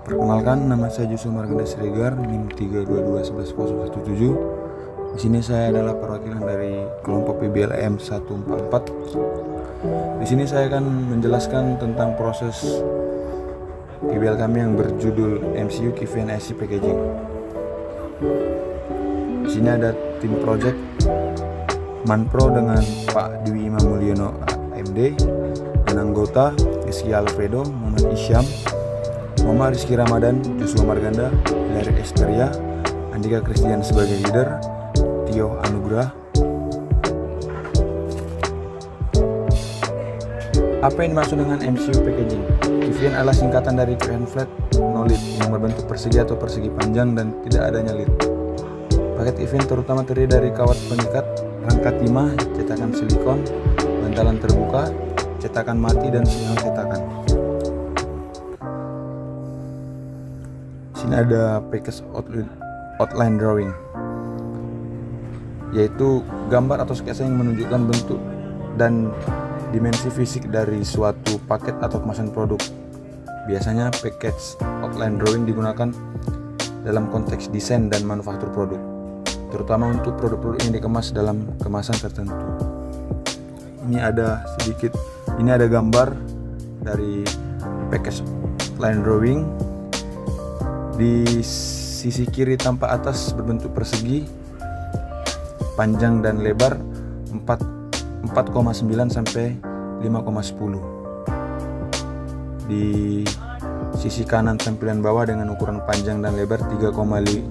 Perkenalkan, nama saya Yusuf Marganda Siregar, NIM 322111017. Di sini saya adalah perwakilan dari kelompok PBLM 144. Di sini saya akan menjelaskan tentang proses PBL kami yang berjudul MCU Key Value IC Packaging. Di sini ada tim project Manpro dengan Pak Dwi Imam Mulyono AMD, dan anggota Rizky Alfredo, Muhammad Isyam, Muhammad Rizky Ramadan, Joshua Marganda, Hilary Esteria, Andika Kristian sebagai leader, Tio Anugrah. Apa yang dimaksud dengan MCU packaging? KVN adalah singkatan dari Key Flat No Lid yang berbentuk persegi atau persegi panjang dan tidak adanya lid. Paket event terutama terdiri dari kawat pengikat, rangka timah, cetakan silikon, bantalan terbuka, cetakan mati, dan sinyal cetakan. Sini ada package outline drawing, yaitu gambar atau sketsa yang menunjukkan bentuk dan dimensi fisik dari suatu paket atau kemasan produk. Biasanya package outline drawing digunakan dalam konteks desain dan manufaktur produk, terutama untuk produk-produk yang dikemas dalam kemasan tertentu. Ini ada gambar dari package outline drawing. Di sisi kiri tampak atas berbentuk persegi, panjang dan lebar 4,9 sampai 5,10. Di sisi kanan tampilan bawah dengan ukuran panjang dan lebar 3,50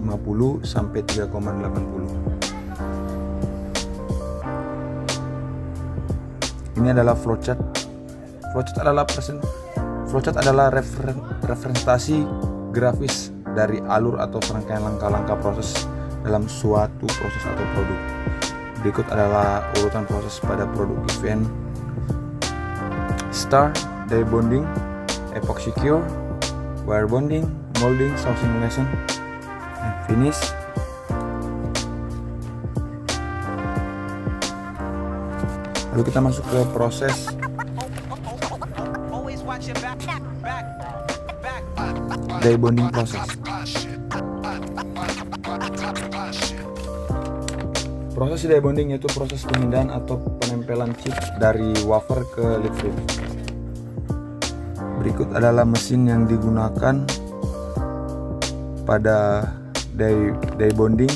sampai 3,80. Ini adalah flowchart. Flowchart adalah representasi grafis dari alur atau serangkaian langkah-langkah proses dalam suatu proses atau produk. Berikut adalah urutan proses pada produk event: start, die bonding, epoxy cure, wire bonding, molding, source simulation, and finish. Lalu kita masuk ke proses die bonding proses. Proses die bonding yaitu proses pemindahan atau penempelan chip dari wafer ke lead frame. Berikut adalah mesin yang digunakan pada die bonding.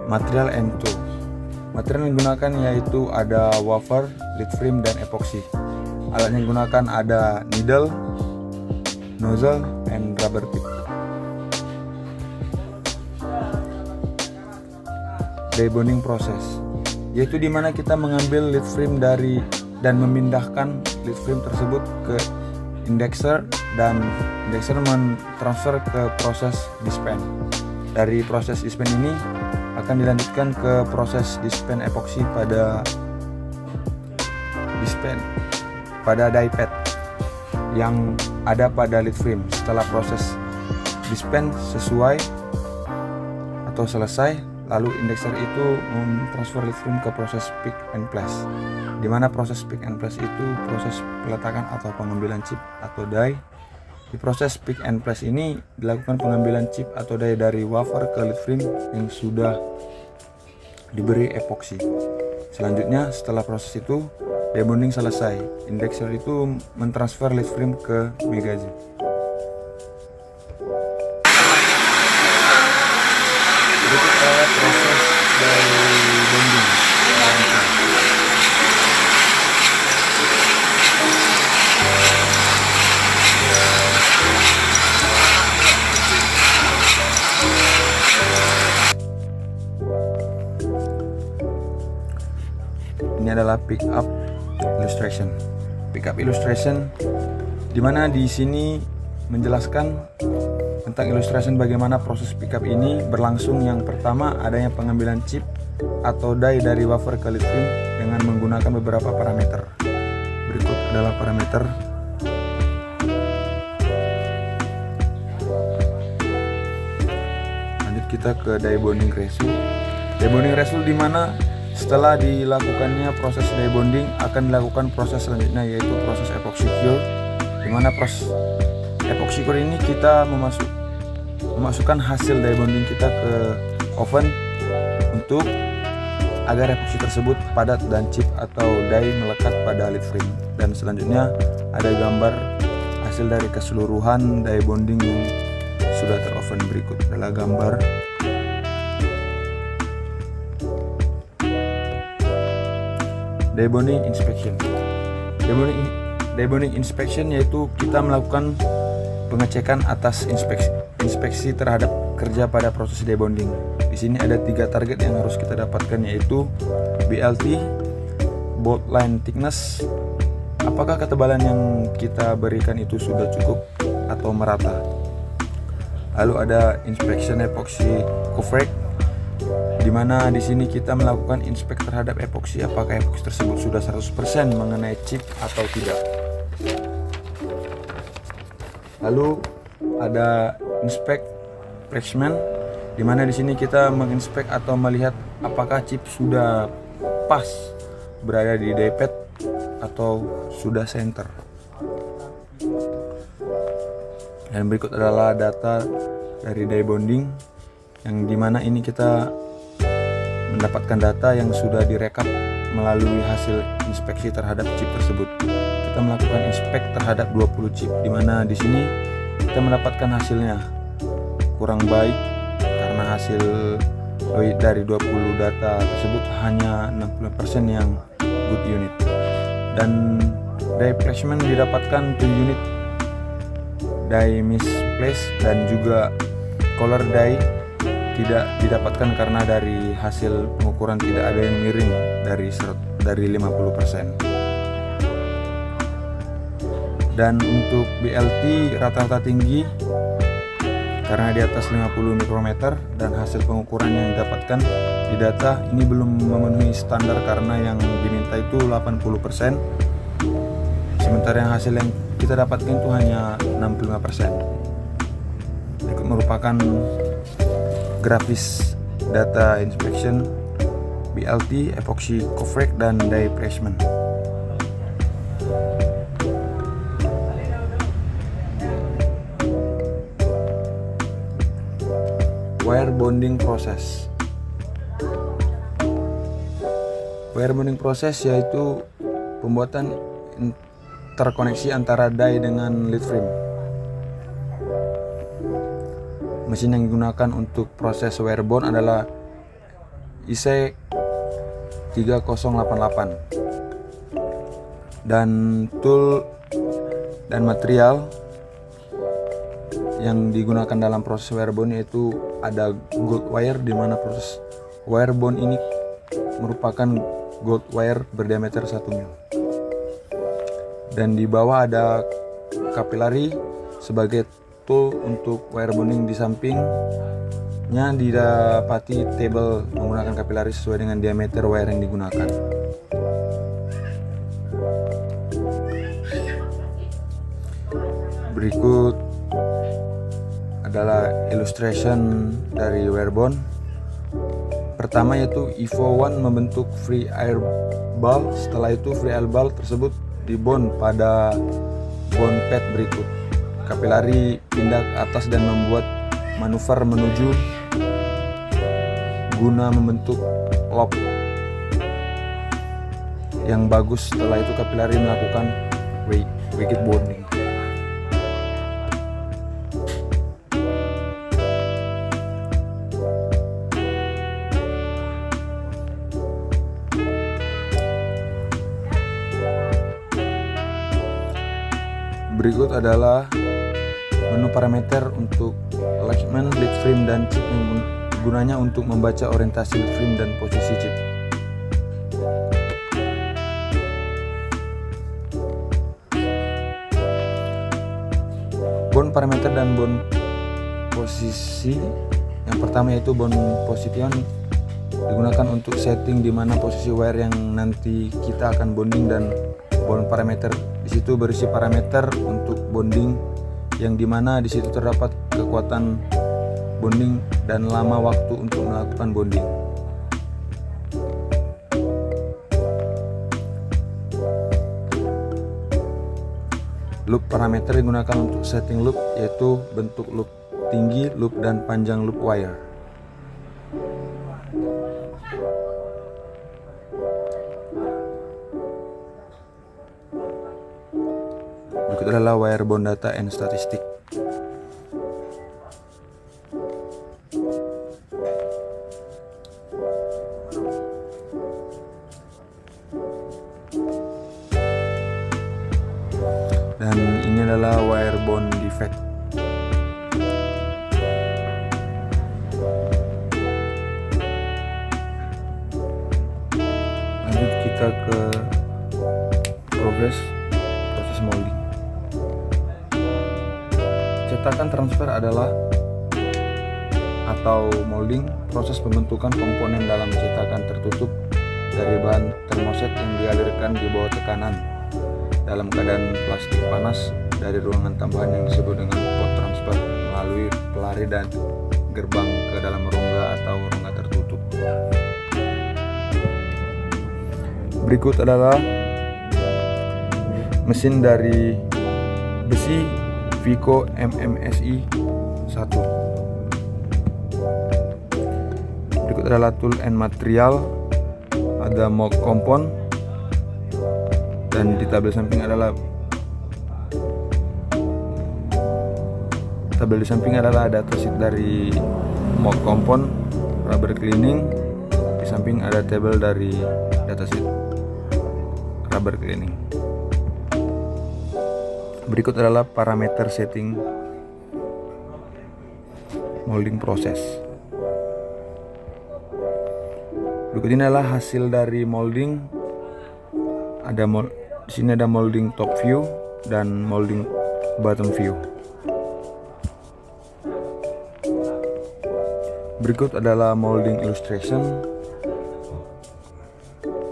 Material and tool. Material yang digunakan yaitu ada wafer, lead frame, dan epoxy. Alat yang digunakan ada needle, nozzle, and rubber tip. Die bonding process, yaitu dimana kita mengambil lead frame dan memindahkan lead frame tersebut ke indexer, dan indexer mentransfer ke proses dispen. Dari proses dispen ini akan dilanjutkan ke proses dispen epoxy pada die pad yang ada pada lead frame. Setelah proses dispen selesai, lalu indexer itu mentransfer lead frame ke proses pick and place, di mana proses pick and place itu proses peletakan atau pengambilan chip atau die. Di proses pick and place ini dilakukan pengambilan chip atau die dari wafer ke lead frame yang sudah diberi epoxy. Selanjutnya, setelah proses itu die bonding selesai, indexer itu mentransfer lead frame ke magazine. Berikut adalah proses die bonding. Ini adalah pick up illustration. Pick up illustration, dimana di sini menjelaskan tentang illustration bagaimana proses pick up ini berlangsung. Yang pertama, adanya pengambilan chip atau die dari wafer ke lead frame dengan menggunakan beberapa parameter. Berikut adalah parameter. Lanjut kita ke die bonding ratio. Die bonding ratio di mana Setelah dilakukannya proses die bonding, akan dilakukan proses selanjutnya, yaitu proses epoxy cure. Di mana proses epoxy cure ini kita memasukkan hasil die bonding kita ke oven untuk agar epoxy tersebut padat dan chip atau die melekat pada lead frame. Dan selanjutnya ada gambar hasil dari keseluruhan die bonding yang sudah teroven. Berikut adalah gambar die bonding inspection. Die bonding inspection yaitu kita melakukan pengecekan atas inspeksi terhadap kerja pada proses die bonding. Di sini ada 3 target yang harus kita dapatkan, yaitu BLT, bolt line thickness, apakah ketebalan yang kita berikan itu sudah cukup atau merata. Lalu ada inspection epoxy coverage, di mana di sini kita melakukan inspek terhadap epoxy, apakah epoxy tersebut sudah 100% mengenai chip atau tidak. Lalu ada inspect placement, di mana di sini kita menginspek atau melihat apakah chip sudah pas berada di die pad atau sudah center. Dan berikut adalah data dari die bonding, yang dimana ini kita mendapatkan data yang sudah direkap melalui hasil inspeksi terhadap chip tersebut. Kita melakukan inspek terhadap 20 chip, di mana di sini kita mendapatkan hasilnya kurang baik karena hasil dari 20 data tersebut hanya 60% yang good unit. Dan die placement didapatkan 2 unit die misplaced, dan juga color die tidak didapatkan karena dari hasil pengukuran tidak ada yang miring dari 50%. Dan untuk BLT rata-rata tinggi karena di atas 50 mikrometer, dan hasil pengukuran yang didapatkan di data ini belum memenuhi standar karena yang diminta itu 80%, sementara yang hasil yang kita dapatkan itu hanya 65%. Berikut merupakan grafis data inspection BLT, epoxy coverage, dan die placement. Wire bonding process. Wire bonding process yaitu pembuatan terkoneksi antara die dengan lead frame. Mesin yang digunakan untuk proses wire bond adalah IC 3088, dan tool dan material yang digunakan dalam proses wire bond yaitu ada gold wire, di mana proses wire bond ini merupakan gold wire berdiameter 1 mil. Dan di bawah ada capillary sebagai tool untuk wire bonding. Di sampingnya didapati table menggunakan capillary sesuai dengan diameter wire yang digunakan. Berikut adalah illustration dari wire bond. Pertama yaitu EVO1 membentuk free air ball. Setelah itu free air ball tersebut dibond pada bond pad berikut. Capillary pindah ke atas dan membuat manuver menuju guna membentuk loop yang bagus. Setelah itu capillary melakukan wicket bonding. Berikut adalah menu parameter untuk alignment lead frame dan chip yang gunanya untuk membaca orientasi lead frame dan posisi chip. Bond parameter dan bond posisi. Yang pertama yaitu bond position digunakan untuk setting di mana posisi wire yang nanti kita akan bonding, dan bond parameter di situ berisi parameter untuk bonding yang dimana di situ terdapat kekuatan bonding dan lama waktu untuk melakukan bonding. Loop parameter digunakan untuk setting loop, yaitu bentuk loop tinggi, loop dan panjang loop wire. Berikut adalah wire bond data and statistic. Dan ini adalah wire bond defect. Lanjut kita ke proses molding. Cetakan transfer adalah atau molding, proses pembentukan komponen dalam cetakan tertutup dari bahan termoset yang dialirkan di bawah tekanan dalam keadaan plastik panas dari ruangan tambahan yang disebut dengan pot transfer melalui pelari dan gerbang ke dalam rongga atau rongga tertutup. Berikut adalah mesin dari besi Vico MMSI 1. Berikut adalah tool and material, ada mold compound, dan di tabel samping adalah datasheet dari mold compound, rubber cleaning. Di samping ada tabel dari datasheet rubber cleaning. Berikut adalah parameter setting molding proses. Berikut ini adalah hasil dari molding. Di sini ada molding top view dan molding bottom view. Berikut adalah molding illustration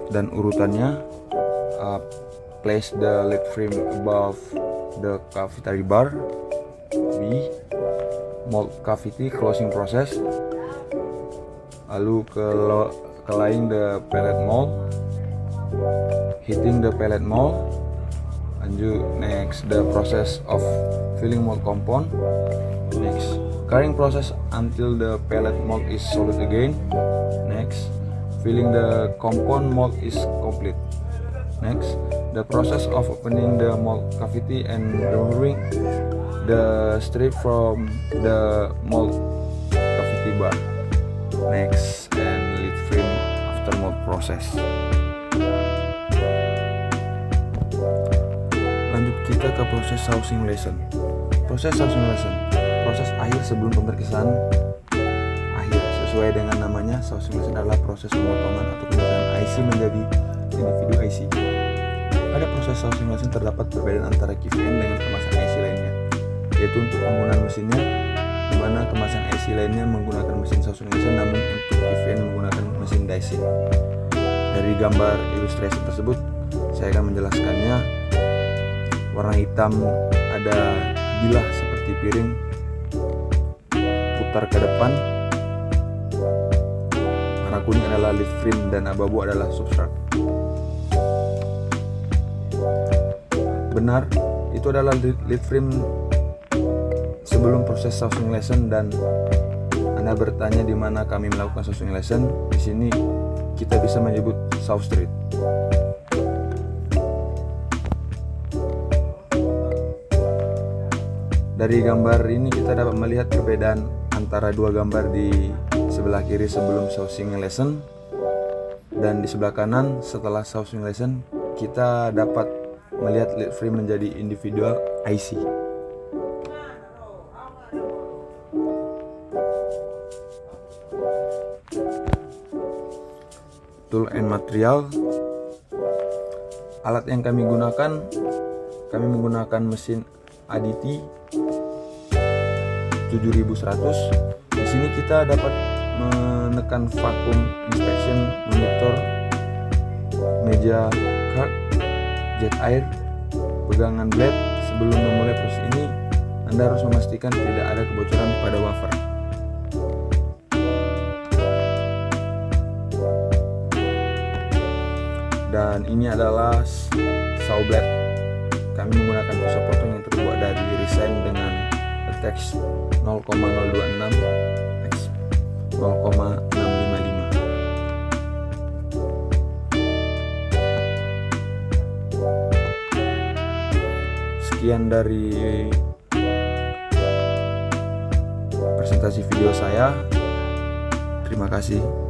dan urutannya. Place the lead frame above the cavitary bar. B. Mold cavity closing process. Lalu ke laying the pellet mold, heating the pellet mold. Lanjut next the process of filling mold compound. Next curing process until the pellet mold is solid again. Next filling the compound mold is complete. Next the process of opening the mold cavity and removing the strip from the mold cavity bar. Next and lead frame after mold process. Lanjut kita ke proses saw simulation. Proses saw simulation, proses akhir sebelum pemberkisaan akhir. Sesuai dengan namanya, saw simulation adalah proses pemotongan atau pemisahan IC menjadi individu IC. Pada proses saw simulation terdapat perbedaan antara KVN dengan kemasan IC lainnya, yaitu untuk penggunaan mesinnya, di mana kemasan IC lainnya menggunakan mesin saw simulation, namun untuk KVN menggunakan mesin dicing. Dari gambar ilustrasi tersebut, saya akan menjelaskannya. Warna hitam ada bilah seperti piring, putar ke depan. Warna kuning adalah lead frame dan abu-abu adalah substrate. Benar, itu adalah lead frame sebelum proses saw simulation, dan Anda bertanya di mana kami melakukan saw simulation. Di sini kita bisa menyebut saw street. Dari gambar ini kita dapat melihat perbedaan antara dua gambar di sebelah kiri sebelum saw simulation dan di sebelah kanan setelah saw simulation. Kita dapat melihat lead frame menjadi individual IC. Tool and material. Alat yang kami menggunakan mesin ADT 7100. Di sini kita dapat menekan vacuum inspection, monitor, meja card, jet air, pegangan blade. Sebelum memulai proses ini, Anda harus memastikan tidak ada kebocoran pada wafer. Dan ini adalah saw blade. kami menggunakan pulsa potong yang terbuat dari resin dengan teks 0,026 x 0,655. Sekian dari presentasi video saya. Terima kasih.